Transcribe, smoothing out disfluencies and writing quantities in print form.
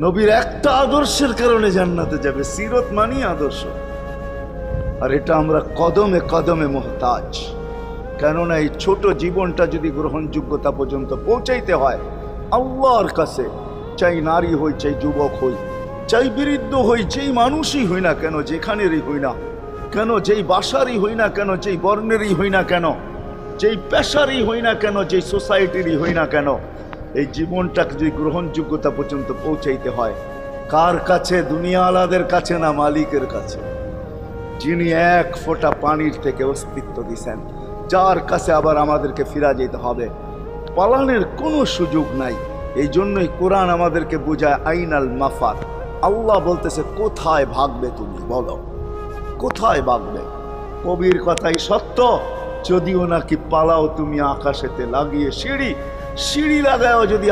নবীর একটা আদর্শের কারণে জান্নাতে যাবে। সিরত মানি আদর্শ। আর এটা আমরা কদমে কদমে মুহতাজ। কেননা এই ছোট জীবনটা যদি গ্রহণযোগ্যতা পর্যন্ত পৌঁছাইতে হয় আল্লাহর কাছে, চাই নারী হই, চাই যুবক হই, চাই বৃদ্ধ হই, যেই মানুষই হই না কেন, যেখানেরই হই না কেন, যেই বাসারই হই না কেন, যেই বর্ণেরই হই না কেন, যেই পেশারই হই না কেন, যেই সোসাইটিরই হই না কেন, এই জীবনটাকে যদি গ্রহণযোগ্যতা পর্যন্ত পৌঁছাইতে হয় কার কাছে? দুনিয়াওয়ালাদের কাছে না, মালিকের কাছে, যিনি এক ফোঁটা পানির থেকে অস্তিত্ব দিছেন, যার কাছে আবার আমাদেরকে ফিরা যেতে হবে। পালানের কোনো সুযোগ নাই। এই জন্যই কোরআন আমাদেরকে বোঝায় আইনাল মাফার। আল্লাহ বলতেছে কোথায় ভাগবে তুমি, বলো কোথায় ভাগবে? কবির কথাই সত্য, যদিও নাকি পালাও তুমি আকাশেতে লাগিয়ে সিঁড়ি, সিঁড়ি লাগাও যদি